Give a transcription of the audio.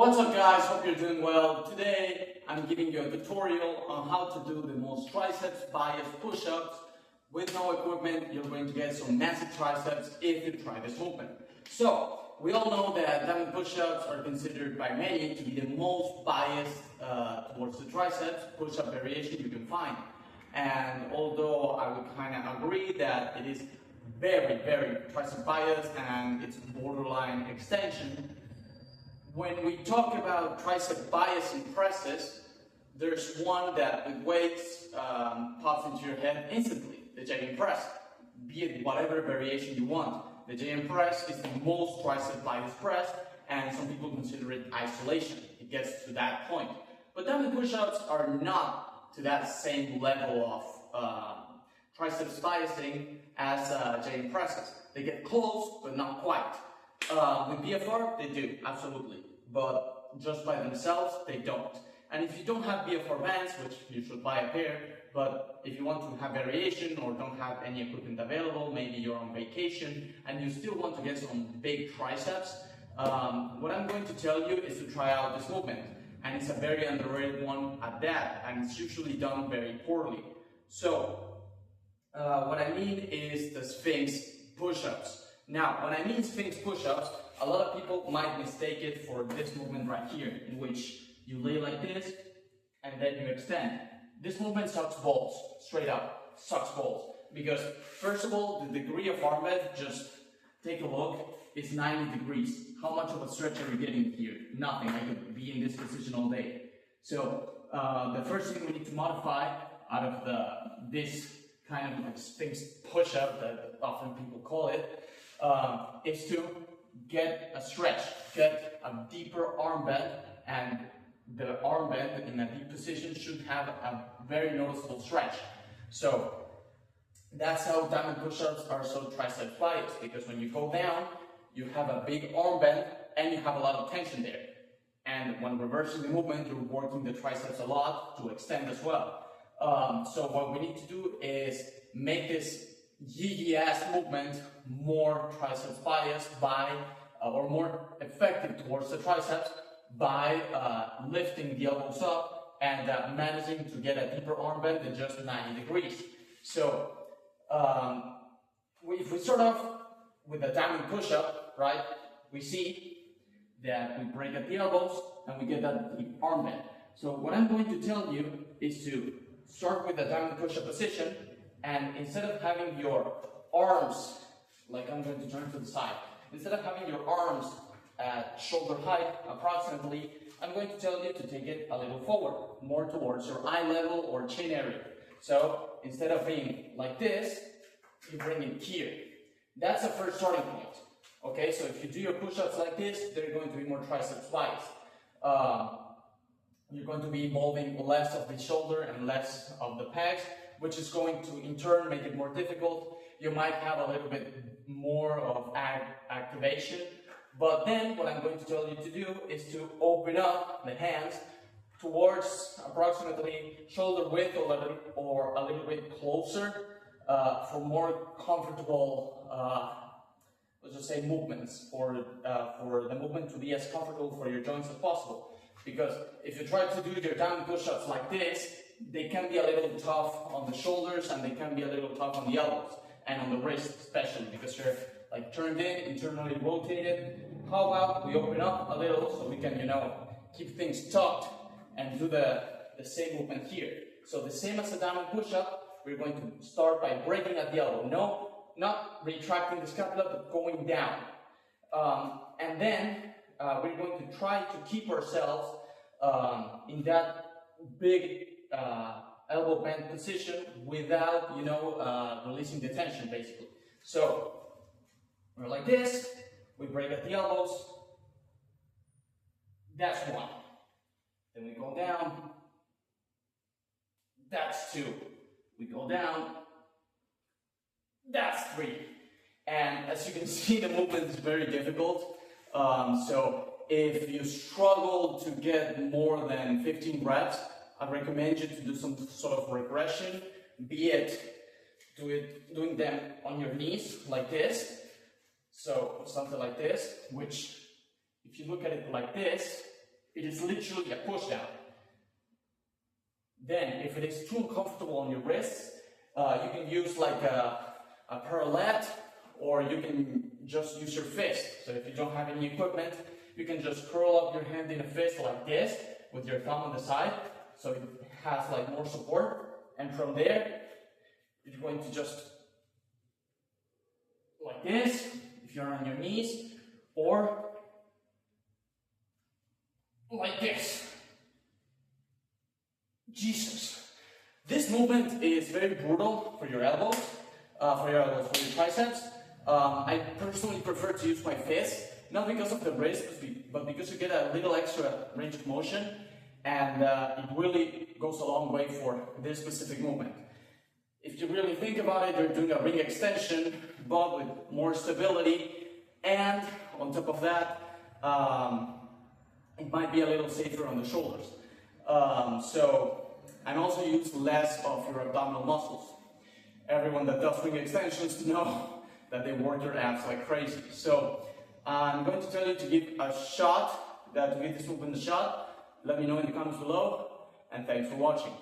What's up guys, hope you're doing well. Today I'm giving you a tutorial on how to do the most triceps bias push-ups. With no equipment, you're going to get some massive triceps if you try this movement. So, we all know that diamond push-ups are considered by many to be the most biased towards the triceps push-up variation you can find. And although I would kind of agree that it is very tricep biased and it's borderline extension, when we talk about tricep bias in presses, there's one that with weights pops into your head instantly, the giant press. Be it whatever variation you want. The giant press is the most tricep bias press, and some people consider it isolation. It gets to that point. But diamond push-ups are not to that same level of triceps biasing as giant presses. They get close, but not quite. With BFR, they do, absolutely. But just by themselves, they don't. And if you don't have BFR bands, which you should buy a pair, but if you want to have variation or don't have any equipment available, maybe you're on vacation and you still want to get some big triceps, what I'm going to tell you is to try out this movement. And it's a very underrated one at that, and it's usually done very poorly. So, what I mean is the Sphinx push-ups. Now, when I mean Sphinx push-ups, a lot of people might mistake it for this movement right here, in which you lay like this, and then you extend. This movement sucks balls, straight up, sucks balls. Because, first of all, the degree of arm bend, just take a look, is 90 degrees. How much of a stretch are you getting here? Nothing, I could be in this position all day. So, the first thing we need to modify out of this kind of like Sphinx push-up that often people call it, is to get a stretch, get a deeper arm bend, and the arm bend in a deep position should have a very noticeable stretch. So that's how diamond push-ups are so triceps biased, because when you go down, you have a big arm bend and you have a lot of tension there. And when reversing the movement, you're working the triceps a lot to extend as well. So what we need to do is make this yee-ass movement more triceps biased by, or more effective towards the triceps by lifting the elbows up and managing to get a deeper arm bend than just 90 degrees. So, if we start off with a diamond push-up, right, we see that we break at the elbows and we get that deep arm bend. So what I'm going to tell you is to start with a diamond push-up position, and instead of having your arms, like I'm going to turn to the side, instead of having your arms at shoulder height approximately, I'm going to tell you to take it a little forward, more towards your eye level or chin area. So instead of being like this, you bring it here. That's the first starting point. Okay, so if you do your push-ups like this, they're going to be more triceps biased. You're going to be involving less of the shoulder and less of the pecs, which is going to in turn make it more difficult. You might have a little bit more of activation, but then what I'm going to tell you to do is to open up the hands towards approximately shoulder width or a little bit closer for more comfortable, let's just say, movements, for the movement to be as comfortable for your joints as possible. Because if you try to do your diamond push-ups like this, they can be a little tough on the shoulders and they can be a little tough on the elbows and on the wrist especially, because you're like turned in, internally rotated. How about we open up a little so we can, keep things tucked and do the same movement here. So the same as a diamond push-up, we're going to start by breaking at the elbow. No, not retracting the scapula, but going down. And then we're going to try to keep ourselves in that big elbow bend position without, releasing the tension, basically. So we're like this, we break at the elbows. That's one. Then we go down. That's two. We go down. That's three. And as you can see, the movement is very difficult. So if you struggle to get more than 15 reps, I recommend you to do some sort of regression, be it doing them on your knees like this. So something like this, which if you look at it like this, it is literally a push down. Then, if it is too uncomfortable on your wrists, you can use like a parallel, or you can just use your fist. So if you don't have any equipment, you can just curl up your hand in a fist like this, with your thumb on the side, so it has like more support. And from there, you're going to just like this, if you're on your knees, or like this. Jesus. This movement is very brutal for your elbows, for your triceps. I personally prefer to use my fist, not because of the wrist, but because you get a little extra range of motion, and it really goes a long way for this specific movement. If you really think about it, you're doing a ring extension, but with more stability, and on top of that, it might be a little safer on the shoulders. And also use less of your abdominal muscles. Everyone that does ring extensions know that they work your abs like crazy. So I'm going to tell you to give a shot, to give this movement a shot. Let me know in the comments below, and thanks for watching.